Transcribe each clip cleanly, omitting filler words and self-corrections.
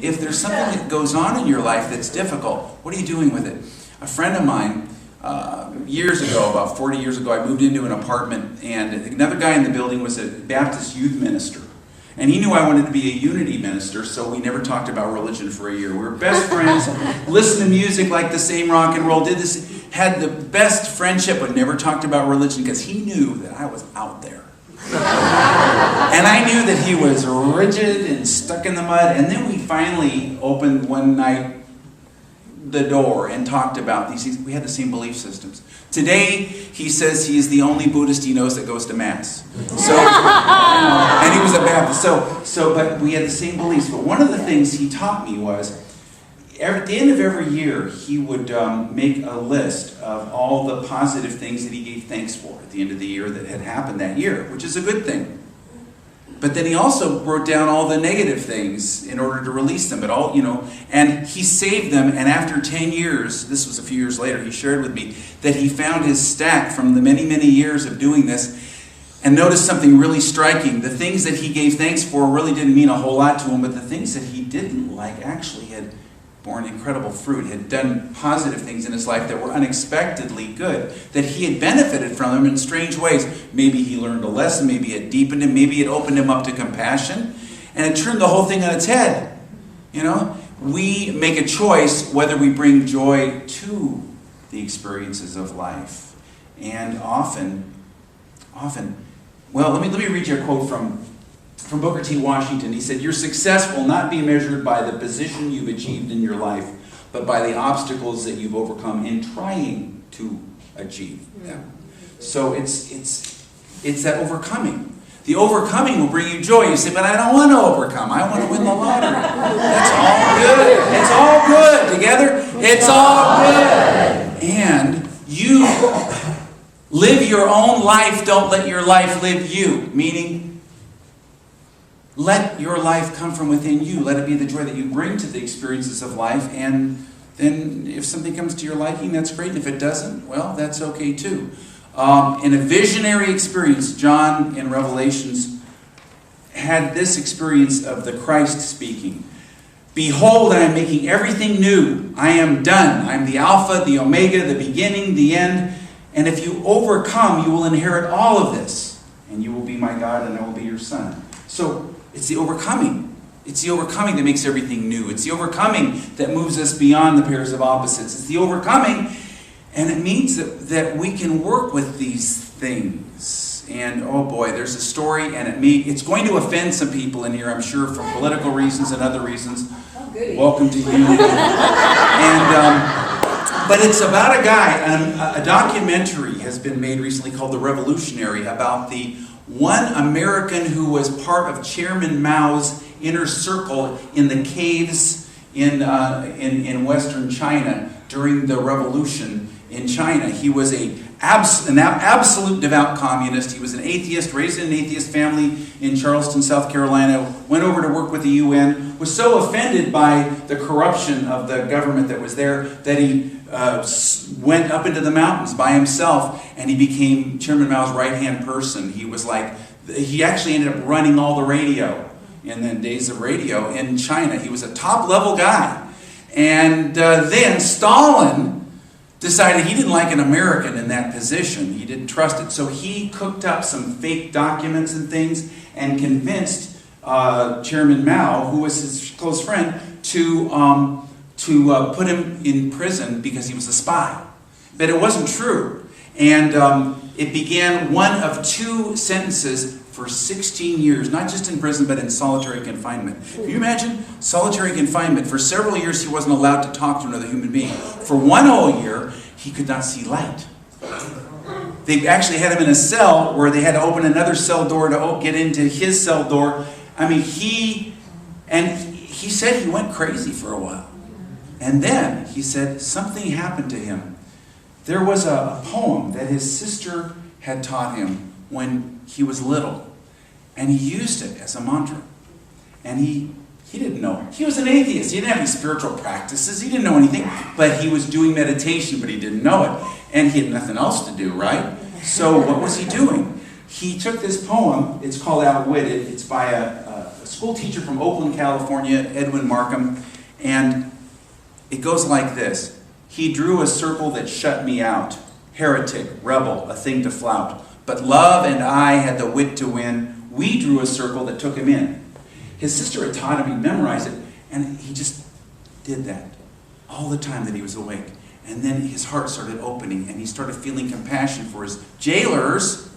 if there's something that goes on in your life that's difficult, what are you doing with it? A friend of mine, years ago, about 40 years ago, I moved into an apartment, and another guy in the building was a Baptist youth minister. And he knew I wanted to be a unity minister, so we never talked about religion for a year. We were best friends, listened to music like the same rock and roll, did this, had the best friendship, but never talked about religion because he knew that I was out there. And I knew that he was rigid and stuck in the mud. And then we finally opened one night the door and talked about these things. We had the same belief systems. Today, he says he is the only Buddhist he knows that goes to Mass. So, and he was a Baptist. But we had the same beliefs. But one of the things he taught me was, at the end of every year, he would make a list of all the positive things that he gave thanks for at the end of the year that had happened that year, which is a good thing. But then he also wrote down all the negative things in order to release them. And he saved them. And after 10 years, this was a few years later, he shared with me that he found his stack from the many, many years of doing this and noticed something really striking. The things that he gave thanks for really didn't mean a whole lot to him, but the things that he didn't like actually had borne incredible fruit, had done positive things in his life that were unexpectedly good, that he had benefited from them in strange ways. Maybe he learned a lesson, maybe it deepened him, maybe it opened him up to compassion, and it turned the whole thing on its head. We make a choice whether we bring joy to the experiences of life. And often, well, let me read you a quote from Booker T. Washington. He said, "Your success will not be measured by the position you've achieved in your life, but by the obstacles that you've overcome in trying to achieve them." So it's that overcoming. The overcoming will bring you joy. You say, "But I don't want to overcome. I want to win the lottery." That's all good. It's all good. Together, it's all good. And you live your own life. Don't let your life live you. Meaning, let your life come from within you. Let it be the joy that you bring to the experiences of life. And then if something comes to your liking, that's great. And if it doesn't, well, that's okay too. In a visionary experience, John in Revelations had this experience of the Christ speaking. "Behold, I am making everything new. I am done. I am the Alpha, the Omega, the beginning, the end. And if you overcome, you will inherit all of this. And you will be my God, and I will be your son." So it's the overcoming. It's the overcoming that makes everything new. It's the overcoming that moves us beyond the pairs of opposites. It's the overcoming, and it means that we can work with these things. And oh boy, there's a story, and it's going to offend some people in here, I'm sure, for political reasons and other reasons. Oh, goody. Welcome to unity. But it's about a guy. A documentary has been made recently called The Revolutionary about the one American who was part of Chairman Mao's inner circle in the caves in Western China during the revolution in China. He was an absolute devout communist. He was an atheist, raised in an atheist family in Charleston, South Carolina, went over to work with the UN, was so offended by the corruption of the government that was there that he went up into the mountains by himself, and he became Chairman Mao's right-hand person. He actually ended up running all the radio in the days of radio in China. He was a top-level guy. And then Stalin decided he didn't like an American in that position. He didn't trust it. So he cooked up some fake documents and things and convinced Chairman Mao, who was his close friend, to put him in prison because he was a spy. But it wasn't true. And it began one of two sentences for 16 years, not just in prison, but in solitary confinement. Can you imagine? Solitary confinement. For several years, he wasn't allowed to talk to another human being. For one whole year, he could not see light. They actually had him in a cell where they had to open another cell door to get into his cell door. I mean, he said he went crazy for a while. And then, he said, something happened to him. There was a poem that his sister had taught him when he was little. And he used it as a mantra. And he didn't know. He was an atheist. He didn't have any spiritual practices. He didn't know anything. But he was doing meditation, but he didn't know it. And he had nothing else to do, right? So what was he doing? He took this poem. It's called Outwitted. It's by a a school teacher from Oakland, California, Edwin Markham, and it goes like this. He drew a circle that shut me out. Heretic, rebel, a thing to flout. But love and I had the wit to win. We drew a circle that took him in. His sister had taught him, he memorized it, and he just did that all the time that he was awake. And then his heart started opening, and he started feeling compassion for his jailers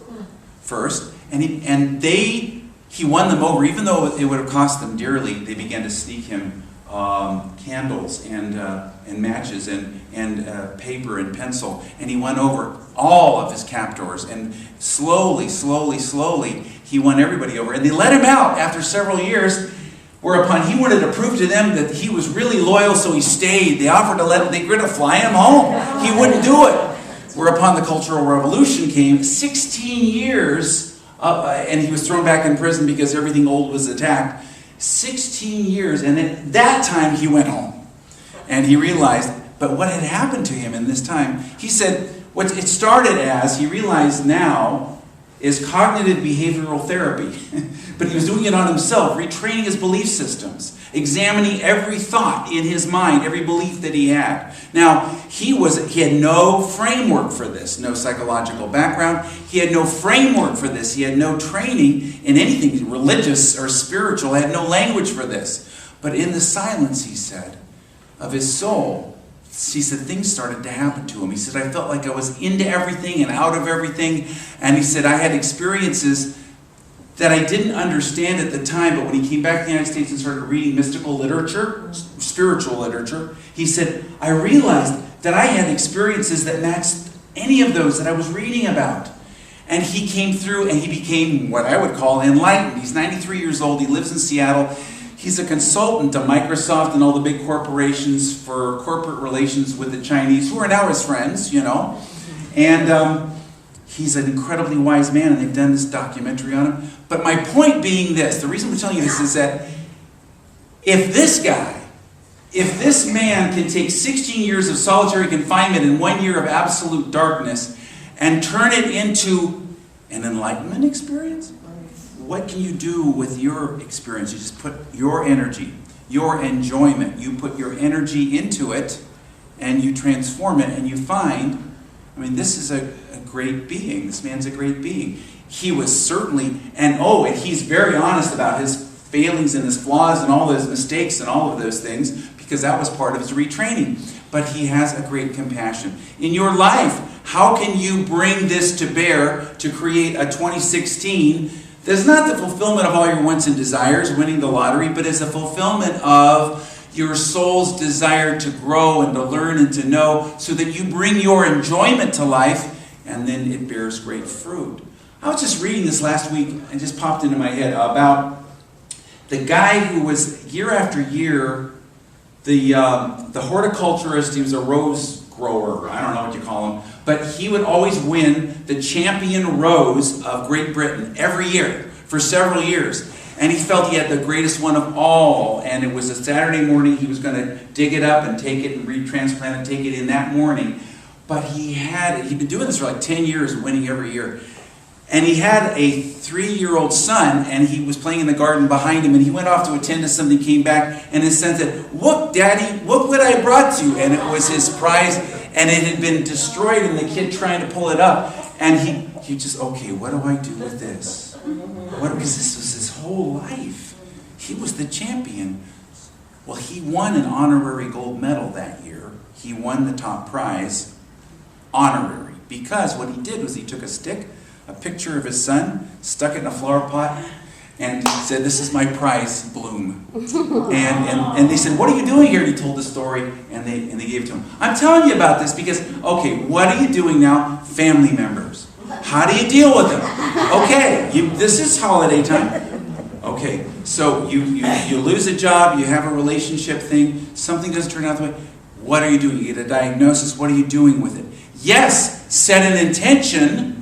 first, and he won them over. Even though it would have cost them dearly, they began to sneak him candles and matches and paper and pencil, and he won over all of his captors. And slowly, he won everybody over. And they let him out after several years, whereupon he wanted to prove to them that he was really loyal, so he stayed. They offered to let him, they were going to fly him home. He wouldn't do it. Whereupon the Cultural Revolution came, 16 years, and he was thrown back in prison because everything old was attacked. 16 years, and at that time he went home. And he realized, but what had happened to him in this time, he said, what it started as, he realized now, is cognitive behavioral therapy. But he was doing it on himself, retraining his belief systems, examining every thought in his mind, every belief that he had. Now, he had no framework for this, no psychological background. He had no framework for this. He had no training in anything religious or spiritual, had no language for this. But in the silence, he said, of his soul, he said things started to happen to him. He said, I felt like I was into everything and out of everything. And he said, I had experiences that I didn't understand at the time, but when he came back to the United States and started reading mystical literature, spiritual literature, he said, I realized that I had experiences that matched any of those that I was reading about. And he came through and he became what I would call enlightened. He's 93 years old. He lives in Seattle. He's a consultant to Microsoft and all the big corporations for corporate relations with the Chinese, who are now his friends, you know. And he's an incredibly wise man, and they've done this documentary on him. But my point being this, the reason I'm telling you this is that if this man can take 16 years of solitary confinement and 1 year of absolute darkness and turn it into an enlightenment experience, what can you do with your experience? You just put your energy, your enjoyment, you put your energy into it, and you transform it, and you find, I mean, this is a great being. This man's a great being. He was certainly, and he's very honest about his failings and his flaws and all his mistakes and all of those things, because that was part of his retraining. But he has a great compassion. In your life, how can you bring this to bear to create a 2016 that's not the fulfillment of all your wants and desires, winning the lottery, but is a fulfillment of your soul's desire to grow and to learn and to know, so that you bring your enjoyment to life, and then it bears great fruit. I was just reading this last week, and just popped into my head, about the guy who was, year after year, the horticulturist. He was a rose grower, I don't know what you call him, but he would always win the champion rose of Great Britain every year, for several years. And he felt he had the greatest one of all, and it was a Saturday morning. He was going to dig it up and take it and retransplant and take it in that morning. But he'd been doing this for like 10 years, winning every year. And he had a 3-year-old son, and he was playing in the garden behind him, and he went off to attend to something, came back, and his son said, "Look, Daddy, look what I brought you." And it was his prize, and it had been destroyed, and the kid trying to pull it up. And he just, okay, what do I do with this? Because this was his whole life. He was the champion. Well, he won an honorary gold medal that year. He won the top prize, honorary, because what he did was he took a stick, a picture of his son, stuck it in a flower pot, and said, "This is my prize, Bloom." And they said, "What are you doing here?" And he told the story, and they gave it to him. I'm telling you about this because, okay, what are you doing now? Family members. How do you deal with them? Okay, this is holiday time. Okay, so you lose a job, you have a relationship thing, something doesn't turn out the way. What are you doing? You get a diagnosis, what are you doing with it? Yes, set an intention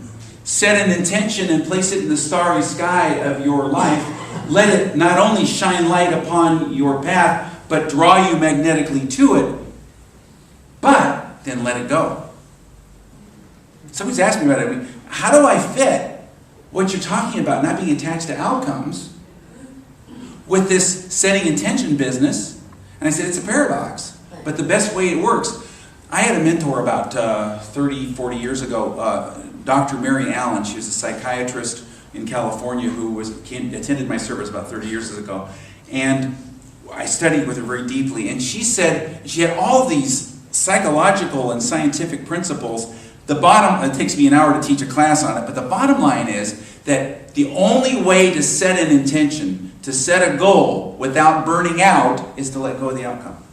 and place it in the starry sky of your life. Let it not only shine light upon your path, but draw you magnetically to it. But then let it go. Somebody's asked me about it. I mean, how do I fit what you're talking about, not being attached to outcomes, with this setting intention business. And I said, it's a paradox. But the best way it works, I had a mentor about 30, 40 years ago, Dr. Mary Allen. She was a psychiatrist in California who attended my service about 30 years ago. And I studied with her very deeply. And she said, she had all these psychological and scientific principles. It takes me an hour to teach a class on it, but the bottom line is that the only way to set an intention, to set a goal without burning out, is to let go of the outcome.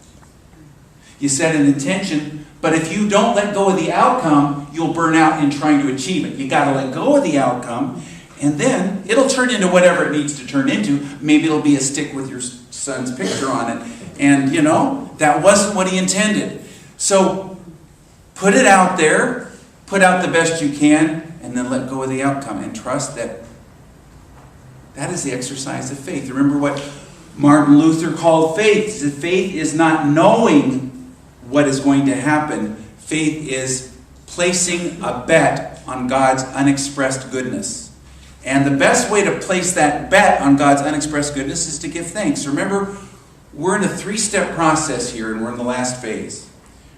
You set an intention, but if you don't let go of the outcome, you'll burn out in trying to achieve it. You got to let go of the outcome, and then it'll turn into whatever it needs to turn into. Maybe it'll be a stick with your son's picture on it, and that wasn't what he intended. So put it out there, put out the best you can, and then let go of the outcome and trust that is the exercise of faith. Remember what Martin Luther called faith. He said, faith is not knowing what is going to happen. Faith is placing a bet on God's unexpressed goodness. And the best way to place that bet on God's unexpressed goodness is to give thanks. Remember, we're in a 3-step process here, and we're in the last phase.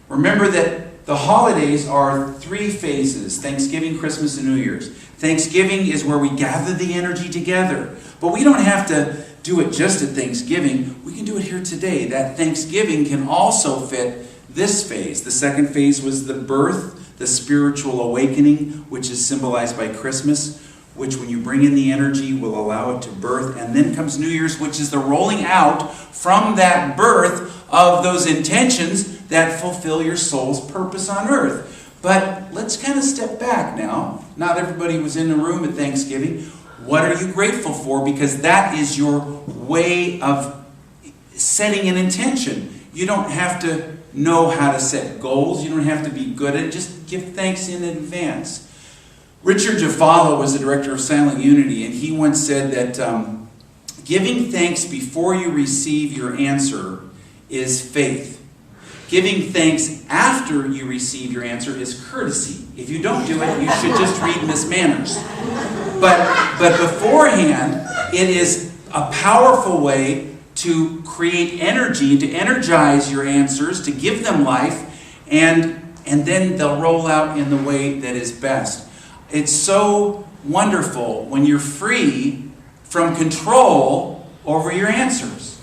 Remember that the holidays are 3 phases: Thanksgiving, Christmas, and New Year's. Thanksgiving is where we gather the energy together. But we don't have to do it just at Thanksgiving. We can do it here today. That Thanksgiving can also fit this phase. The second phase was the birth, the spiritual awakening, which is symbolized by Christmas, which when you bring in the energy will allow it to birth. And then comes New Year's, which is the rolling out from that birth of those intentions that fulfill your soul's purpose on earth. But let's kind of step back now. Not everybody was in the room at Thanksgiving. What are you grateful for? Because that is your way of setting an intention. You don't have to know how to set goals. You don't have to be good at it. Just give thanks in advance. Richard Jafalo was the director of Silent Unity, and he once said that giving thanks before you receive your answer is faith. Giving thanks after you receive your answer is courtesy. If you don't do it, you should just read Miss Manners. But beforehand, it is a powerful way to create energy, to energize your answers, to give them life, and then they'll roll out in the way that is best. It's so wonderful when you're free from control over your answers.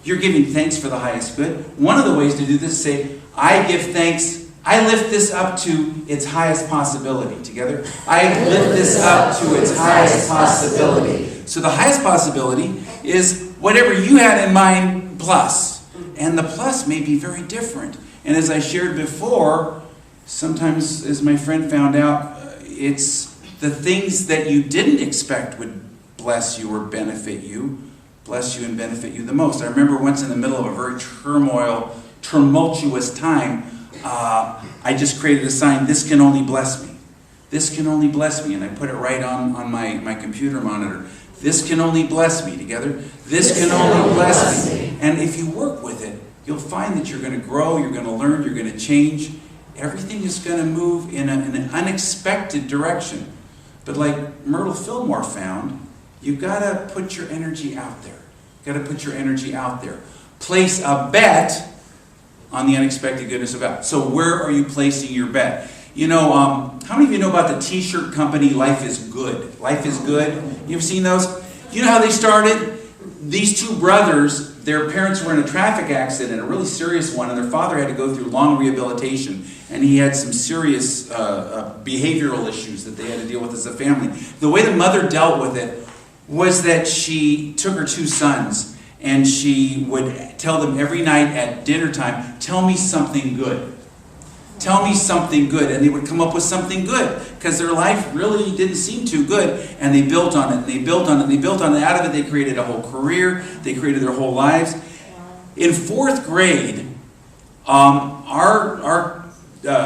You're giving thanks for the highest good. One of the ways to do this is say, I give thanks, I lift this up to its highest possibility. Together? I lift this up to its highest possibility. So the highest possibility is whatever you had in mind plus. And the plus may be very different. And as I shared before, sometimes, as my friend found out, it's the things that you didn't expect would bless you or benefit you, bless you and benefit you the most. I remember once in the middle of a very tumultuous time, I just created a sign, this can only bless me. This can only bless me. And I put it right on my computer monitor. This can only bless me. Together? This can only bless me. And if you work with it, you'll find that you're going to grow, you're going to learn, you're going to change. Everything is going to move in an unexpected direction. But like Myrtle Fillmore found, you've got to put your energy out there. You've got to put your energy out there. Place a bet on the unexpected goodness of God. So where are you placing your bet? How many of you know about the t-shirt company Life is Good? Life is Good? You ever seen those? You know how they started? These 2 brothers, their parents were in a traffic accident, a really serious one, and their father had to go through long rehabilitation, and he had some serious behavioral issues that they had to deal with as a family. The way the mother dealt with it was that she took her 2 sons, and she would tell them every night at dinner time, tell me something good. Tell me something good. And they would come up with something good because their life really didn't seem too good. And they built on it, and they built on it, and they built on it. Out of it, they created a whole career. They created their whole lives. In 4th grade, our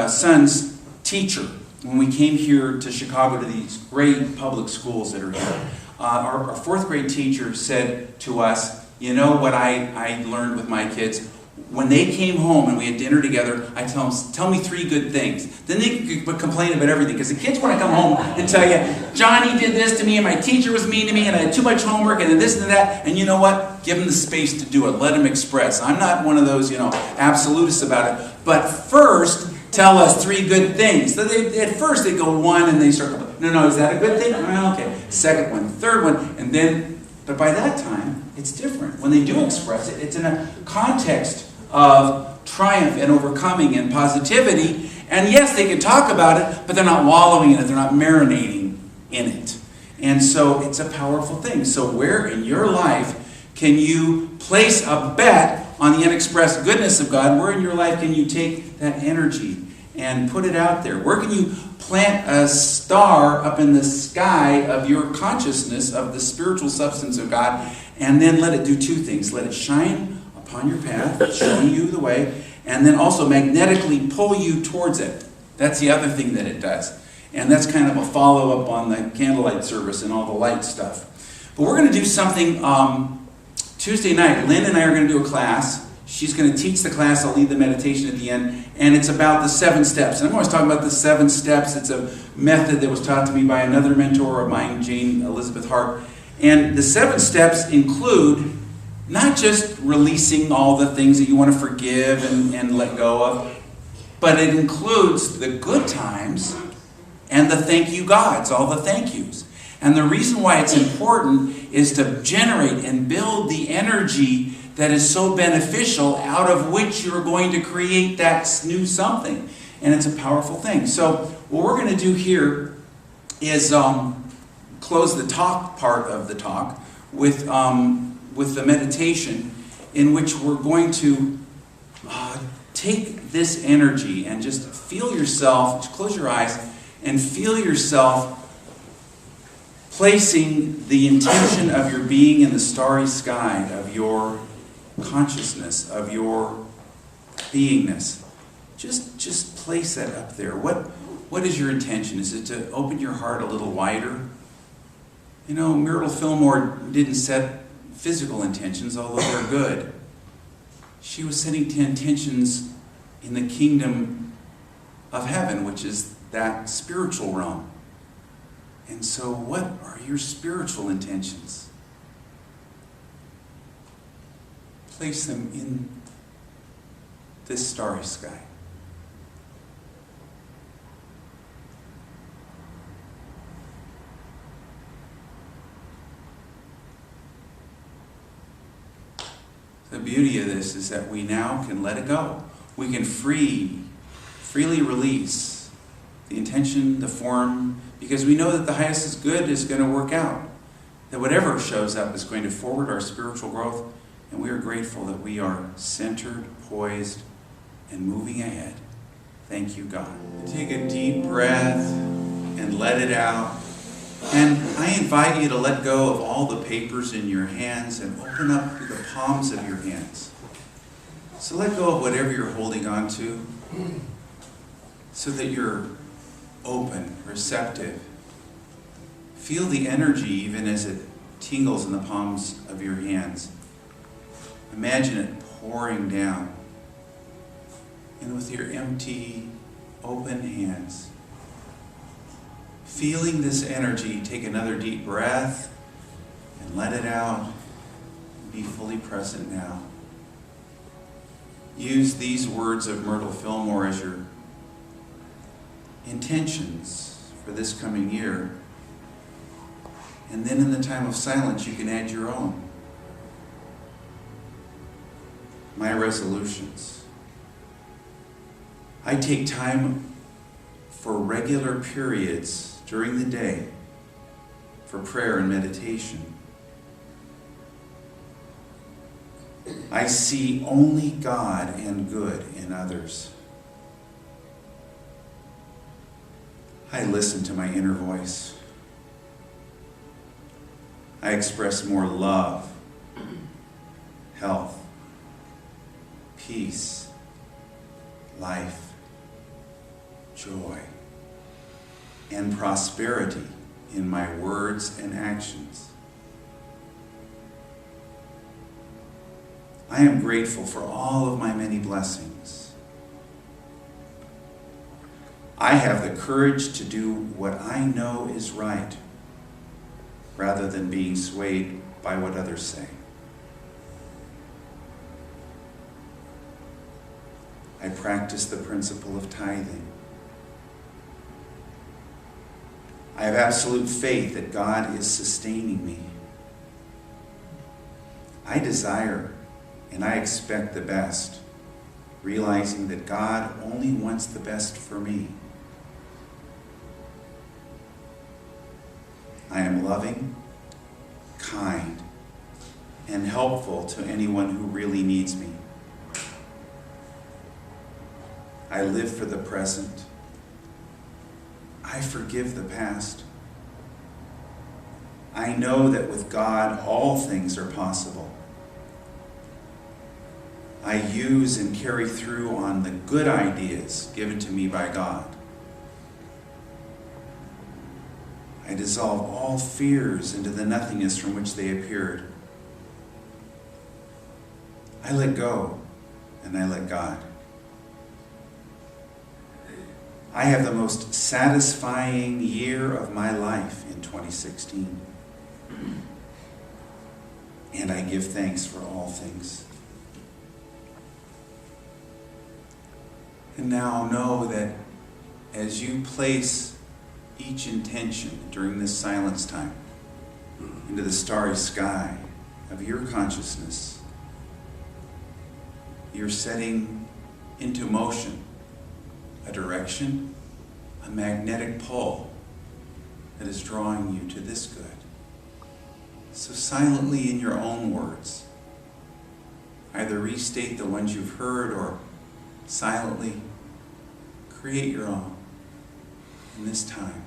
son's teacher, when we came here to Chicago to these great public schools that are here, our 4th grade teacher said to us, you know what I learned with my kids? when they came home and we had dinner together, I tell them, tell me 3 good things. Then they could complain about everything. Because the kids want to come home and tell you, Johnny did this to me, and my teacher was mean to me, and I had too much homework, and then this and that. And you know what? Give them the space to do it. Let them express. I'm not one of those, absolutists about it. But first, tell us 3 good things. So at first they go 1 and they start going, no, is that a good thing? Well, okay. Second one, third one, and then, but by that time, it's different. When they do express it, it's in a context of triumph and overcoming and positivity. And yes, they can talk about it, but they're not wallowing in it. They're not marinating in it. And so it's a powerful thing. So where in your life can you place a bet on the unexpressed goodness of God? Where in your life can you take that energy and put it out there? Where can you plant a star up in the sky of your consciousness of the spiritual substance of God, and then let it do 2 things. Let it shine upon your path, showing you the way, and then also magnetically pull you towards it. That's the other thing that it does. And that's kind of a follow-up on the candlelight service and all the light stuff. But we're going to do something Tuesday night. Lynn and I are going to do a class. She's going to teach the class. I'll lead the meditation at the end. And it's about the 7 steps. And I'm always talking about the 7 steps. It's a method that was taught to me by another mentor of mine, Jane Elizabeth Hart. And the 7 steps include not just releasing all the things that you want to forgive and let go of, but it includes the good times and the thank you gods, all the thank yous. And the reason why it's important is to generate and build the energy that is so beneficial, out of which you're going to create that new something. And it's a powerful thing. So what we're going to do here is close the talk part of the talk with the meditation, in which we're going to take this energy and just feel yourself, just close your eyes, and feel yourself placing the intention of your being in the starry sky of your consciousness, of your beingness. Just place that up there. What is your intention? Is it to open your heart a little wider? Myrtle Fillmore didn't set physical intentions, although they're good. She was setting intentions in the kingdom of heaven, which is that spiritual realm. And so what are your spiritual intentions? Place them in this starry sky. The beauty of this is that we now can let it go. We can freely release the intention, the form, because we know that the highest is good is going to work out. That whatever shows up is going to forward our spiritual growth, and we are grateful that we are centered, poised, and moving ahead. Thank you, God. Take a deep breath and let it out. And I invite you to let go of all the papers in your hands and open up to the palms of your hands. So let go of whatever you're holding on to so that you're open, receptive. Feel the energy even as it tingles in the palms of your hands. Imagine it pouring down. And with your empty, open hands, feeling this energy, take another deep breath and let it out. Be fully present now. Use these words of Myrtle Fillmore as your intentions for this coming year. And then in the time of silence, you can add your own. My resolutions. I take time for regular periods during the day for prayer and meditation. I see only God and good in others. I listen to my inner voice. I express more love, health, peace, life, joy, and prosperity in my words and actions. I I am grateful for all of my many blessings. I have the courage to do what I know is right, rather than being swayed by what others say. I practice the principle of tithing. I have absolute faith that God is sustaining me. I desire and I expect the best, realizing that God only wants the best for me. I am loving, kind, and helpful to anyone who really needs me. I live for the present. I forgive the past. I know that with God all things are possible. I use and carry through on the good ideas given to me by God. I dissolve all fears into the nothingness from which they appeared. I let go and I let God. I have the most satisfying year of my life in 2016. And I give thanks for all things. And now know that as you place each intention during this silence time into the starry sky of your consciousness, you're setting into motion a direction, a magnetic pull that is drawing you to this good. So silently in your own words, either restate the ones you've heard or silently create your own in this time.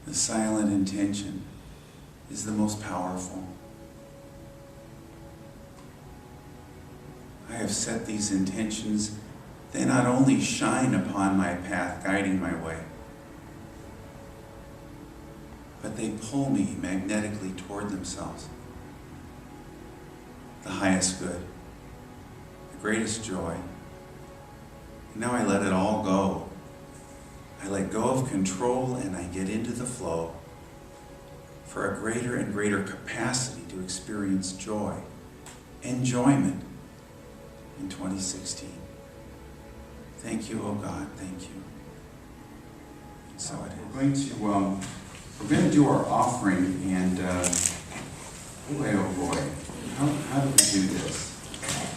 The silent intention is the most powerful. I have set these intentions. They not only shine upon my path, guiding my way, but they pull me magnetically toward themselves. The highest good, the greatest joy. And now I let it all go. I let go of control and I get into the flow for a greater and greater capacity to experience joy, enjoyment in 2016. Thank you, oh God, thank you. And so it is. We're going to do our offering, and boy, oh boy, how do we do this?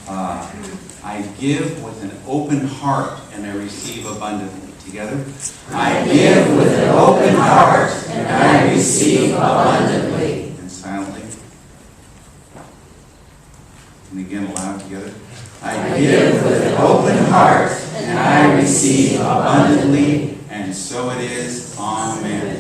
I give with an open heart and I receive abundantly. Together. I give with an open heart and I receive abundantly. And silently. And again aloud together. I give with an open heart and I receive abundantly. And so it is. Amen.